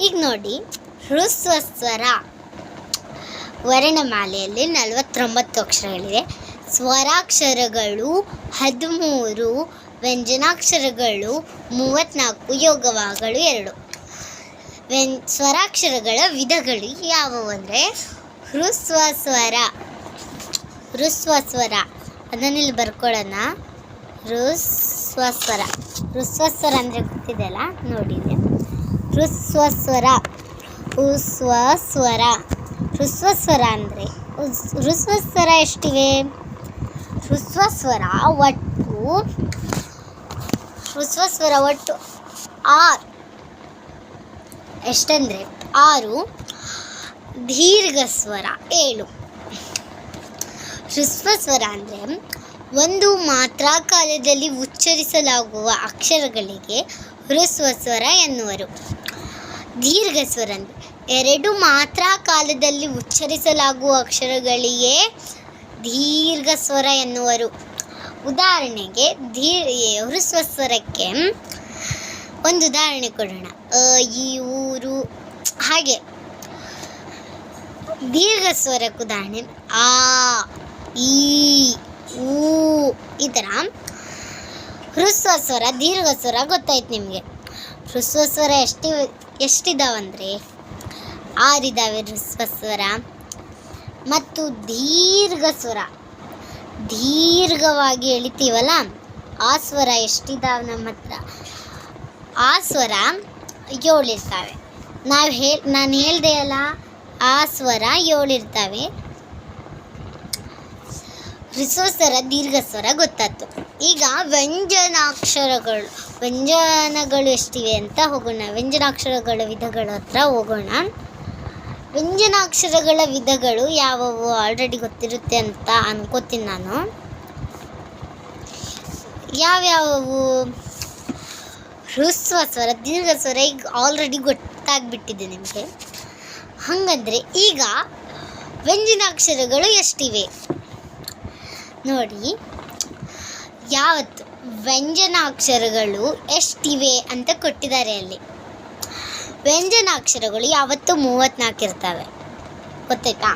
ಈಗ ನೋಡಿ, ಹ್ರಸ್ವ ಸ್ವರ ವರ್ಣಮಾಲೆಯಲ್ಲಿ 49 ಅಕ್ಷರಗಳಿವೆ. ಸ್ವರಾಕ್ಷರಗಳು 13, ವ್ಯಂಜನಾಕ್ಷರಗಳು 34, ಯೋಗವಾಗಳು 2. ಸ್ವರಾಕ್ಷರಗಳ ವಿಧಗಳು ಯಾವುವು ಅಂದರೆ ಹ್ರಸ್ವ ಸ್ವರ. ಹ್ರಸ್ವ ಸ್ವರ ಅದನ್ನಿಲ್ಲಿ ಬರ್ಕೊಳ್ಳೋಣ. ಹ್ರಸ್ವ ಸ್ವರ. ಹ್ರಸ್ವ ಸ್ವರ ಅಂದರೆ ಗೊತ್ತಿದೆಯಲ್ಲ, ನೋಡಿ. ಹ್ರಸ್ವ ಸ್ವರ, ಹ್ರಸ್ವ ಸ್ವರ. ಹ್ರಸ್ವ ಸ್ವರ ಅಂದರೆ ಹ್ರಸ್ವ ಸ್ವರ ಎಷ್ಟಿವೆ? ಹ್ರಸ್ವ ಸ್ವರ ಒಟ್ಟು 6. ಎಷ್ಟಂದರೆ 6. ದೀರ್ಘ ಸ್ವರ 7. ಹ್ರಸ್ವ ಸ್ವರ ಅಂದರೆ ಒಂದು ಮಾತ್ರ ಕಾಲದಲ್ಲಿ ಉಚ್ಚರಿಸಲಾಗುವ ಅಕ್ಷರಗಳಿಗೆ ಹ್ರಸ್ವ ಸ್ವರ ಎನ್ನುವರು. ದೀರ್ಘ ಸ್ವರ ಅಂದರೆ 2 ಮಾತ್ರ ಕಾಲದಲ್ಲಿ ಉಚ್ಚರಿಸಲಾಗುವ ಅಕ್ಷರಗಳಿಗೆ ದೀರ್ಘ ಸ್ವರ ಎನ್ನುವರು. ಉದಾಹರಣೆಗೆ ಹ್ರಸ್ವ ಸ್ವರಕ್ಕೆ ಒಂದು ಉದಾಹರಣೆ ಕೊಡೋಣ. ಈ ಊರು, ಹಾಗೆ. ದೀರ್ಘ ಸ್ವರಕ್ಕೆ ಉದಾಹರಣೆ ಆ, ಈ, ಊ, ಈ ಥರ. ಹ್ರಸ್ವ ಸ್ವರ, ದೀರ್ಘ ಸ್ವರ ಗೊತ್ತಾಯ್ತು ನಿಮಗೆ. ಹ್ರಸ್ವ ಸ್ವರ ಎಷ್ಟಿದಾವಂದರೆ 6 ಇದ್ದಾವೆ ಹ್ರಸ್ವ ಸ್ವರ. ಮತ್ತು ದೀರ್ಘ ಸ್ವರ, ದೀರ್ಘವಾಗಿ ಎಳಿತೀವಲ್ಲ, ಆ ಸ್ವರ ಎಷ್ಟಿದ್ದಾವೆ ನಮ್ಮ ಹತ್ರ? ಆ ಸ್ವರ 7 ಇರ್ತವೆ. ನಾನು ಹೇಳ್ದೆ ಅಲ್ಲ, ಆ ಸ್ವರ 7 ಇರ್ತವೆ. ಹ್ರಸ್ವ ಸ್ವರ, ದೀರ್ಘ ಸ್ವರ ಗೊತ್ತಾಯ್ತು. ಈಗ ವ್ಯಂಜನಗಳು ಎಷ್ಟಿವೆ ಅಂತ ಹೋಗೋಣ. ವ್ಯಂಜನಾಕ್ಷರಗಳ ವಿಧಗಳ ಹತ್ರ ಹೋಗೋಣ. ವ್ಯಂಜನಾಕ್ಷರಗಳ ವಿಧಗಳು ಯಾವುವು ಆಲ್ರೆಡಿ ಗೊತ್ತಿರುತ್ತೆ ಅಂತ ಅನ್ಕೋತೀನಿ ನಾನು. ಯಾವ್ಯಾವು? ಹ್ರಸ್ವ ಸ್ವರ, ದೀರ್ಘ ಸ್ವರ ಈಗ ಆಲ್ರೆಡಿ ಗೊತ್ತಾಗ್ಬಿಟ್ಟಿದೆ ನಿಮಗೆ. ಹಾಗಂದರೆ ಈಗ ವ್ಯಂಜನಾಕ್ಷರಗಳು ಎಷ್ಟಿವೆ ನೋಡಿ. ವ್ಯಂಜನಾಕ್ಷರಗಳು ಎಷ್ಟಿವೆ ಅಂತ ಕೊಟ್ಟಿದ್ದಾರೆ ಅಲ್ಲಿ. ವ್ಯಂಜನಾಕ್ಷರಗಳು ಯಾವತ್ತೂ 34 ಇರ್ತವೆ, ಗೊತ್ತಾಯ್ತಾ?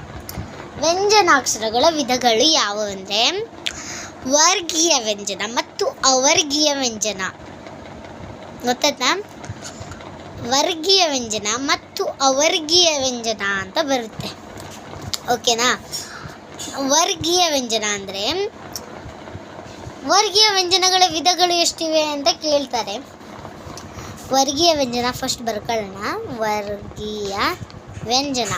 ವ್ಯಂಜನಾಕ್ಷರಗಳ ವಿಧಗಳು ಯಾವುವು ಅಂದರೆ ವರ್ಗೀಯ ವ್ಯಂಜನ ಮತ್ತು ಅವರ್ಗೀಯ ವ್ಯಂಜನ. ಗೊತ್ತಾಯ್ತಾ? ವರ್ಗೀಯ ವ್ಯಂಜನ ಮತ್ತು ಅವರ್ಗೀಯ ವ್ಯಂಜನ ಅಂತ ಬರುತ್ತೆ. ಓಕೆನಾ? ವರ್ಗೀಯ ವ್ಯಂಜನ ಅಂದರೆ ವರ್ಗೀಯ ವ್ಯಂಜನಗಳ ವಿಧಗಳು ಎಷ್ಟಿವೆ ಅಂತ ಕೇಳ್ತಾರೆ. ವರ್ಗೀಯ ವ್ಯಂಜನ ಫಸ್ಟ್ ಬರ್ಕೊಳ್ಳೋಣ. ವರ್ಗೀಯ ವ್ಯಂಜನ,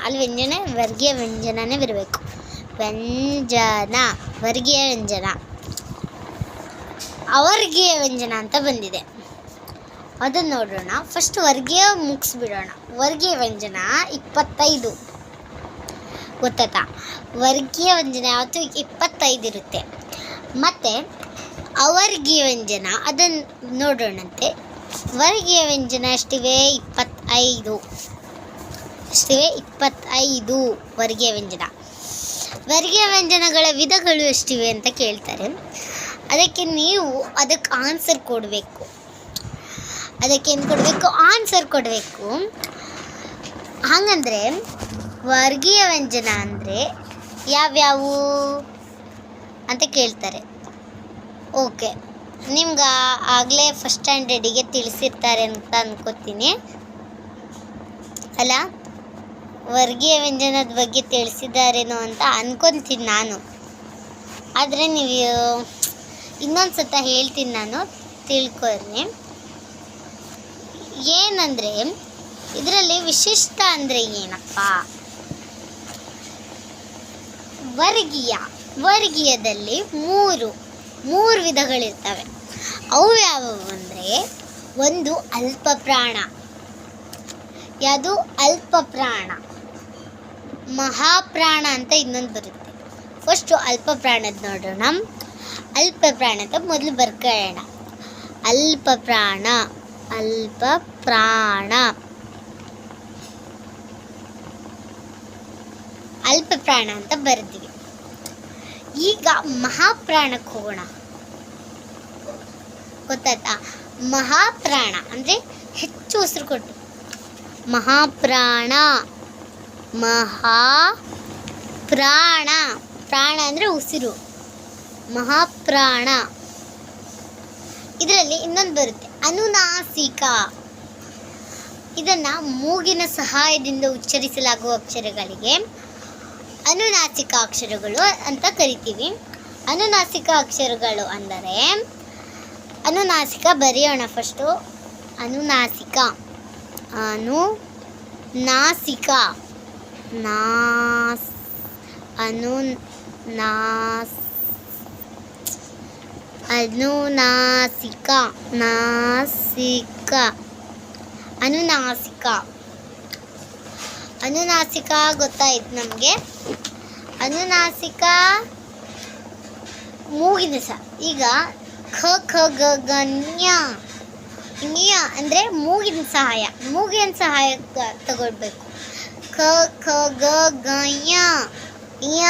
ಅಲ್ಲಿ ವ್ಯಂಜನ ವರ್ಗೀಯ ವ್ಯಂಜನನೇ ಬರಬೇಕು. ವ್ಯಂಜನ, ವರ್ಗೀಯ ವ್ಯಂಜನ. ಅವರ್ಗೀಯ ವ್ಯಂಜನ ಅಂತ ಬಂದಿದೆ, ಅದನ್ನು ನೋಡೋಣ. ಫಸ್ಟ್ ವರ್ಗೀಯ ಮುಗಿಸ್ಬಿಡೋಣ. ವರ್ಗೀಯ ವ್ಯಂಜನ 25, ಗೊತ್ತಾಯ್ತಾ? ವರ್ಗೀಯ ವ್ಯಂಜನ ಯಾವತ್ತೂ 25 ಇರುತ್ತೆ. ಮತ್ತು ಅವರ್ಗೀಯ ವ್ಯಂಜನ ಅದನ್ನು ನೋಡೋಣಂತೆ. ವರ್ಗೀಯ ವ್ಯಂಜನ ಎಷ್ಟಿವೆ? 25 ವರ್ಗೀಯ ವ್ಯಂಜನ. ವರ್ಗೀಯ ವ್ಯಂಜನಗಳ ವಿಧಗಳು ಎಷ್ಟಿವೆ ಅಂತ ಕೇಳ್ತಾರೆ. ಅದಕ್ಕೆ ನೀವು ಆನ್ಸರ್ ಕೊಡಬೇಕು. ಅದಕ್ಕೇನು ಕೊಡಬೇಕು? ಆನ್ಸರ್ ಕೊಡಬೇಕು. ಹಾಗಂದರೆ ವರ್ಗೀಯ ವ್ಯಂಜನ ಅಂದರೆ ಯಾವ್ಯಾವು ಅಂತ ಕೇಳ್ತಾರೆ. ಓಕೆ, ನಿಮ್ಗೆ ಆಗಲೇ ಫಸ್ಟ್ ಸ್ಟ್ಯಾಂಡರ್ಡಿಗೆ ತಿಳಿಸಿರ್ತಾರೆ ಅಂತ ಅನ್ಕೋತೀನಿ ಅಲ್ಲ? ವರ್ಗೀಯ ವ್ಯಂಜನದ ಬಗ್ಗೆ ತಿಳಿಸಿದ್ದಾರೇನೋ ಅಂತ ಅನ್ಕೊತೀನಿ ನಾನು. ಆದರೆ ನೀವು ಇನ್ನೊಂದು ಸತ ಹೇಳ್ತೀನಿ ನಾನು, ತಿಳ್ಕೊಳ್ರಿ. ಏನಂದರೆ ಇದರಲ್ಲಿ ವಿಶಿಷ್ಟ ಅಂದರೆ ಏನಪ್ಪ? ವರ್ಗೀಯದಲ್ಲಿ ಮೂರು ವಿಧಗಳಿರ್ತವೆ. ಅವು ಯಾವುವು ಅಂದರೆ, ಒಂದು ಅಲ್ಪ ಪ್ರಾಣ. ಯಾವುದು? ಅಲ್ಪ ಪ್ರಾಣ. ಮಹಾಪ್ರಾಣ ಅಂತ ಇನ್ನೊಂದು ಬರುತ್ತೆ. ಫಸ್ಟು ಅಲ್ಪ ಪ್ರಾಣದ ನೋಡೋಣ. ಅಲ್ಪ ಪ್ರಾಣ ಅಂತ ಮೊದಲು ಬರ್ಕೊಳ್ಳೋಣ. ಅಲ್ಪ ಪ್ರಾಣ ಅಂತ ಬರ್ತೀವಿ. ಈಗ ಮಹಾಪ್ರಾಣಕ್ಕೆ ಹೋಗೋಣ. ಗೊತ್ತಾಯ್ತಾ? ಮಹಾಪ್ರಾಣ ಅಂದರೆ ಹೆಚ್ಚು ಉಸಿರು ಕೊಟ್ಟು. ಮಹಾಪ್ರಾಣ, ಮಹಾಪ್ರಾಣ, ಪ್ರಾಣ ಅಂದರೆ ಉಸಿರು, ಮಹಾಪ್ರಾಣ. ಇದರಲ್ಲಿ ಇನ್ನೊಂದು ಬರುತ್ತೆ ಅನುನಾಸಿಕ. ಇದನ್ನು ಮೂಗಿನ ಸಹಾಯದಿಂದ ಉಚ್ಚರಿಸಲಾಗುವ ಅಕ್ಷರಗಳಿಗೆ ಅನುನಾಸಿಕ ಅಕ್ಷರಗಳು ಅಂತ ಕರಿತೀವಿ. ಅನುನಾಸಿಕ ಅಕ್ಷರಗಳು ಅಂದರೆ ಅನುನಾಸಿಕ ಬರೆಯೋಣ ಫಸ್ಟು. ಅನುನಾಸಿಕ, ಅನುನಾಸಿಕ, ಅನುನಾಸಿಕ, ನಾಸಿಕ, ಅನುನಾಸಿಕ. ಅನುನಾಸಿಕ ಗೊತ್ತಾಯ್ತು ನಮಗೆ. ಅನುನಾಸಿಕ ಮೂಗಿನ ಸಹ. ಈಗ ಖ ಖ ಗ ಗ ನ್ಯ, ನ್ಯ ಅಂದರೆ ಮೂಗಿನ ಸಹಾಯ, ಮೂಗಿನ ಸಹಾಯ ತಗೊಳ್ಬೇಕು. ಖ ಖ ಗ ಗ ಯ, ಯ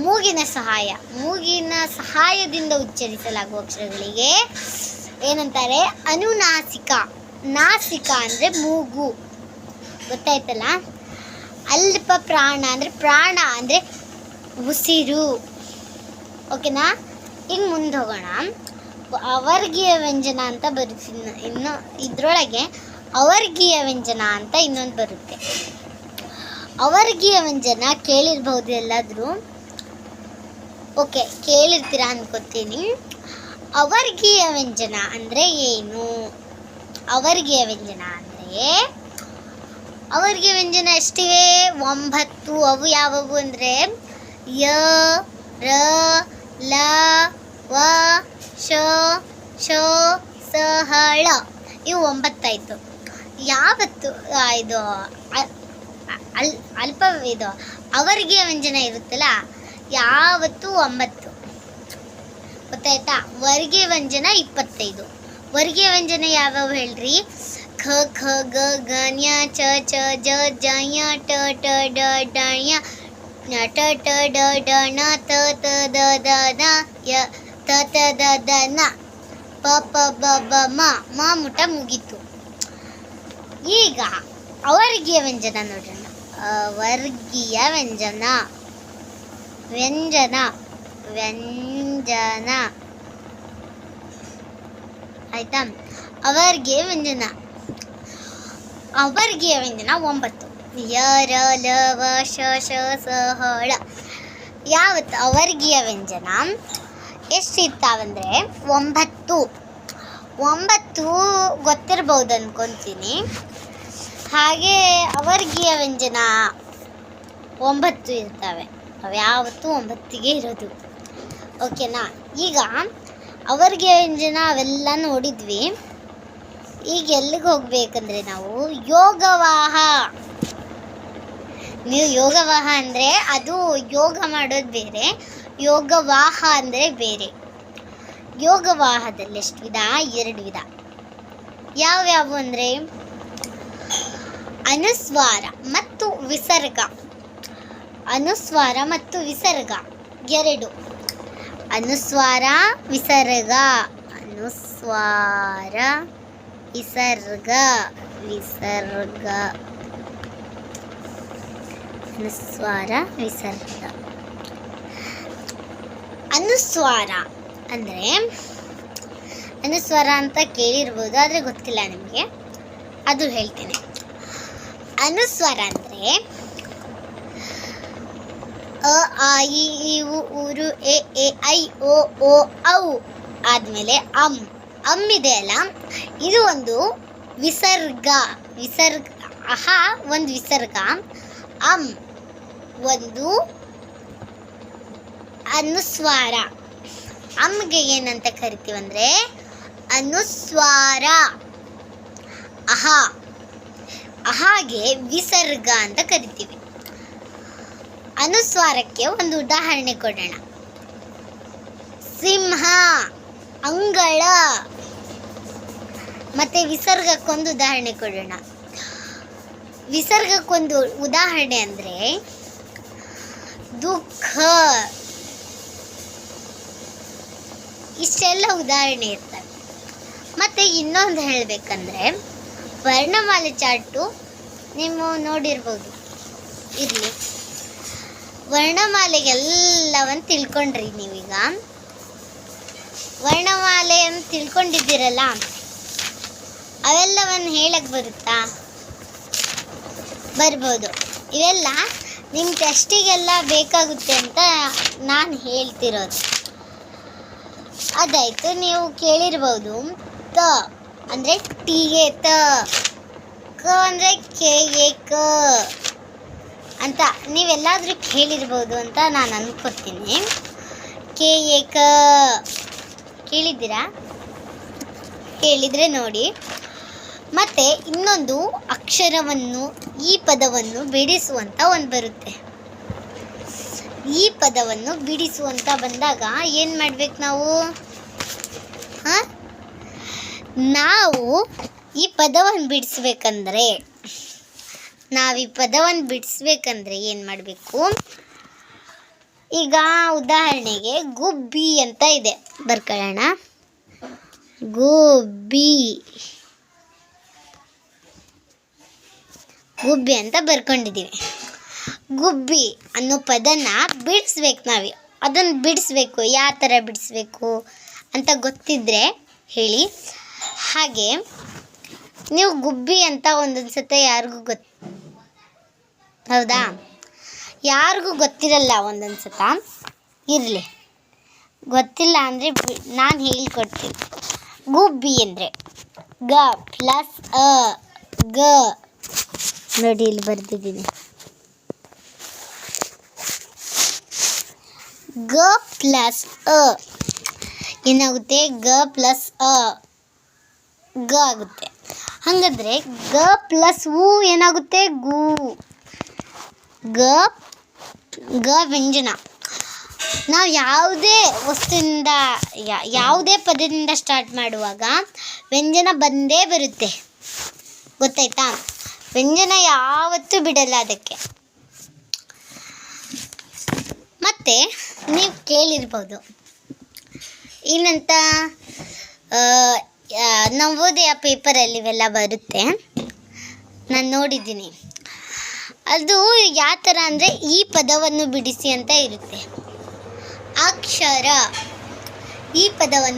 ಮೂಗಿನ ಸಹಾಯ, ಮೂಗಿನ ಸಹಾಯದಿಂದ ಉಚ್ಚರಿಸಲಾಗುವ ಅಕ್ಷರಗಳಿಗೆ ಏನಂತಾರೆ? ಅನುನಾಸಿಕ. ನಾಸಿಕ ಅಂದರೆ ಮೂಗು, ಗೊತ್ತಾಯ್ತಲ್ಲ. ಅಲ್ಪ ಪ್ರಾಣ ಅಂದರೆ ಪ್ರಾಣ ಅಂದರೆ ಉಸಿರು. ಓಕೆನಾ? ಈಗ ಮುಂದೆ ಹೋಗೋಣ. ಅವರ್ಗೀಯ ವ್ಯಂಜನ ಅಂತ ಬರುತ್ತೆ. ಇನ್ನು ಇದರೊಳಗೆ ಅವರ್ಗೀಯ ವ್ಯಂಜನ ಅಂತ ಇನ್ನೊಂದು ಬರುತ್ತೆ. ಅವರ್ಗೀಯ ವ್ಯಂಜನ ಕೇಳಿರ್ಬಹುದು ಎಲ್ಲಾದರೂ. ಓಕೆ, ಕೇಳಿರ್ತೀರ ಅನ್ಕೋತೀನಿ. ಅವರ್ಗೀಯ ವ್ಯಂಜನ ಅಂದರೆ ಏನು? ಅವರ್ಗೀಯ ವ್ಯಂಜನ ಅಂದರೆ, ಅವರ್ಗೀಯ ವ್ಯಂಜನ ಎಷ್ಟಿವೆ? 9. ಅವು ಯಾವುವು ಅಂದರೆ ಯ, ರ, ಲ, ವ, ಶ, ಶ, ಸ, ಹ, ಳ. ಇವು 9 ಆಯಿತು. ಯಾವತ್ತು ಇದು ಅಲ್ಪ ಇದು ಅವರ್ಗೀಯ ವ್ಯಂಜನ ಇರುತ್ತಲ್ಲ, ಯಾವತ್ತು 9. ಗೊತ್ತಾಯ್ತಾ? ವರ್ಗೀಯ ವ್ಯಂಜನ 25. ವರ್ಗೀಯ ವ್ಯಂಜನ ಯಾವ್ಯಾವ ಹೇಳ್ರಿ? ಖ ಖ ಗ ಗ ನ್ಯ ಚ ಚ ಜ ಜ ಯ ಟ ಟ ಡ ಡ ಯ ಟ ಟ ಡ ಡ ಣ ತ ತ ದ ದ ನ ಯ ತ ತ ದ ದ ನ ಪ ಪ ಬ ಬ ಮ ಮ ಮುಟ ಮುಗೀತು. ಈಗ ಅವರ್ಗೀಯ ವ್ಯಂಜನ ನೋಡೋಣ. ಅವರ್ಗೀಯ ವ್ಯಂಜನ, ವ್ಯಂಜನ, ವ್ಯಂಜನ ಆಯ್ತಾ? ಅವರ್ಗೀಯ ವ್ಯಂಜನ, ಅವರ್ಗೀಯ ವ್ಯಂಜನ 9. ಯ, ರ, ಲ, ವ, ಶ, ಶ, ಸ, ಹ, ಳ. ಯಾವತ್ತು ಅವರ್ಗೀಯ ವ್ಯಂಜನ ಎಷ್ಟಿರ್ತಾವಂದರೆ 9. 9 ಗೊತ್ತಿರ್ಬೋದು ಅನ್ಕೊತೀನಿ. ಹಾಗೆ ಅವರ್ಗೀಯ ವ್ಯಂಜನ 9 ಇರ್ತವೆ. ಅವ್ಯಾವತ್ತೂ 9ಗೆ ಇರೋದು. ಓಕೆನಾ? ಈಗ ಅವರ್ಗೀಯ ವ್ಯಂಜನ ಅವೆಲ್ಲ ನೋಡಿದ್ವಿ. ಈಗ ಎಲ್ಲಿಗೆ ಹೋಗ್ಬೇಕಂದ್ರೆ ನಾವು ಯೋಗವಾಹ. ನೀವು ಯೋಗವಾಹ ಅಂದರೆ ಅದು ಯೋಗ ಮಾಡೋದು ಬೇರೆ, ಯೋಗವಾಹ ಅಂದರೆ ಬೇರೆ. ಯೋಗವಾಹದಲ್ಲಿ ಎಷ್ಟು ವಿಧ? 2 ವಿಧ. ಯಾವ್ಯಾವು ಅಂದರೆ ಅನುಸ್ವಾರ ಮತ್ತು ವಿಸರ್ಗ. ಅನುಸ್ವಾರ ಮತ್ತು ವಿಸರ್ಗ 2. ಅನುಸ್ವಾರ, ವಿಸರ್ಗ. ಅನುಸ್ವಾರ, ವಿಸರ್ಗ, ವಿಸರ್ಗ, ಅನುಸ್ವಾರ, ವಿಸರ್ಗ. ಅನುಸ್ವಾರ ಅಂದರೆ, ಅನುಸ್ವಾರ ಅಂತ ಕೇಳಿರ್ಬೋದು, ಆದರೆ ಗೊತ್ತಿಲ್ಲ ನಿಮಗೆ, ಅದು ಹೇಳ್ತೇನೆ. ಅನುಸ್ವಾರ ಅಂದರೆ ಅ, ಆ, ಇ, ಈ, ಉ, ಊರು, ಎ, ಐ, ಓ, ಔ ಆದಮೇಲೆ ಅಮ್ ಇದೆಯಲ್ಲ, ಇದು ಒಂದು ವಿಸರ್ಗ. ವಿಸರ್ಗ, ಅಹ ಒಂದು ವಿಸರ್ಗ, ಒಂದು ಅನುಸ್ವಾರ. ಅಮ್ಗೆ ಏನಂತ ಕರಿತೀವಂದರೆ ಅನುಸ್ವಾರ. ಅಹಾಗೆ ವಿಸರ್ಗ ಅಂತ ಕರಿತೀವಿ. ಅನುಸ್ವಾರಕ್ಕೆ ಒಂದು ಉದಾಹರಣೆ ಕೊಡೋಣ. ಸಿಂಹ, ಅಂಗಳ. ಮತ್ತೆ ವಿಸರ್ಗಕ್ಕೊಂದು ಉದಾಹರಣೆ ಕೊಡೋಣ. ವಿಸರ್ಗಕ್ಕೊಂದು ಉದಾಹರಣೆ ಅಂದರೆ ದುಃಖ. ಇಷ್ಟೆಲ್ಲ ಉದಾಹರಣೆ ಇರ್ತವೆ. ಮತ್ತೆ ಇನ್ನೊಂದು ಹೇಳಬೇಕಂದ್ರೆ ವರ್ಣಮಾಲೆ ಚಾರ್ಟು ನೀವು ನೋಡಿರ್ಬೋದು. ಇರಲಿ, ವರ್ಣಮಾಲೆಗೆಲ್ಲವನ್ನು ತಿಳ್ಕೊಂಡ್ರಿ ನೀವೀಗ. ವರ್ಣಮಾಲೆಯನ್ನು ತಿಳ್ಕೊಂಡಿದ್ದೀರಲ್ಲ, ಅವೆಲ್ಲವನ್ನು ಹೇಳಕ್ಕೆ ಬರುತ್ತಾ? ಬರ್ಬೋದು. ಇವೆಲ್ಲ ನಿಮ್ಮ ಟೆಸ್ಟಿಗೆಲ್ಲ ಬೇಕಾಗುತ್ತೆ ಅಂತ ನಾನು ಹೇಳ್ತಿರೋದು. ಅದಾಯಿತು. ನೀವು ಕೇಳಿರ್ಬೋದು ತ ಅಂದರೆ ಟಿಗೆ ತ, ಕ ಅಂದರೆ ಕೆಗೆ ಕ ಅಂತ ನೀವೆಲ್ಲಾದರೂ ಕೇಳಿರ್ಬೋದು ಅಂತ ನಾನು ಅಂದ್ಕೊತೀನಿ. ಕೆ ಎ ಕ ಕೇಳಿದ್ದೀರಾ? ಕೇಳಿದರೆ ನೋಡಿ. ಮತ್ತು ಇನ್ನೊಂದು ಅಕ್ಷರವನ್ನು, ಈ ಪದವನ್ನು ಬಿಡಿಸುವಂಥ ಒಂದು ಬರುತ್ತೆ. ಈ ಪದವನ್ನು ಬಿಡಿಸುವಂಥ ಬಂದಾಗ ಏನು ಮಾಡ್ಬೇಕು ನಾವು? ನಾವು ಈ ಪದವನ್ನು ಬಿಡಿಸ್ಬೇಕಂದ್ರೆ ಏನು ಮಾಡಬೇಕು? ಈಗ ಉದಾಹರಣೆಗೆ ಗುಬ್ಬಿ ಅಂತ ಇದೆ, ಬರ್ಕೊಳ್ಳೋಣ. ಗುಬ್ಬಿ ಅಂತ ಬರ್ಕೊಂಡಿದ್ದೀವಿ. ಗುಬ್ಬಿ ಅನ್ನೋ ಪದನ ಬಿಡಿಸ್ಬೇಕು ನಾವು. ಅದನ್ನು ಬಿಡಿಸ್ಬೇಕು. ಯಾವ ಥರ ಬಿಡಿಸ್ಬೇಕು ಅಂತ ಗೊತ್ತಿದ್ದರೆ ಹೇಳಿ. ಹಾಗೆ ನೀವು ಗುಬ್ಬಿ ಅಂತ ಒಂದೊಂದು ಸತ ಯಾರಿಗೂ ಹೌದಾ? ಯಾರಿಗೂ ಗೊತ್ತಿರಲ್ಲ ಒಂದೊಂದು ಸತ. ಇರಲಿ, ಗೊತ್ತಿಲ್ಲ ಅಂದರೆ ನಾನು ಹೇಳ್ಕೊಡ್ತೀನಿ. ಗುಬ್ಬಿ ಅಂದರೆ ಗ ಪ್ಲಸ್ ಅ, ಗ ನೋಡಿ ಇಲ್ಲಿ ಬರ್ದಿದ್ದೀನಿ. ಗ ಪ್ಲಸ್ ಅ ಏನಾಗುತ್ತೆ? ಗ ಪ್ಲಸ್ ಅ, ಗ ಆಗುತ್ತೆ. ಹಾಗಾದರೆ ಗ ಪ್ಲಸ್ ಉ ಏನಾಗುತ್ತೆ? ಗು. ಗ ವ್ಯಂಜನ. ನಾವು ಯಾವುದೇ ವಸ್ತುವಿಂದ, ಯಾವುದೇ ಪದದಿಂದ ಸ್ಟಾರ್ಟ್ ಮಾಡುವಾಗ ವ್ಯಂಜನ ಬಂದೇ ಬರುತ್ತೆ. ಗೊತ್ತಾಯ್ತಾ? ವ್ಯಂಜನ ಯಾವತ್ತೂ ಬಿಡಲ್ಲ ಅದಕ್ಕೆ. ಮತ್ತು ನೀವು ಕೇಳಿರ್ಬೋದು ಏನಂತ, ನವೋದಯ ಪೇಪರಲ್ಲಿ ಇವೆಲ್ಲ ಬರುತ್ತೆ, ನಾನು ನೋಡಿದ್ದೀನಿ. ಅದು ಯಾವ ಥರ ಅಂದರೆ ಈ ಪದವನ್ನು ಬಿಡಿಸಿ ಅಂತ ಇರುತ್ತೆ. ಅಕ್ಷರ, ಈ ಪದವನ್ನು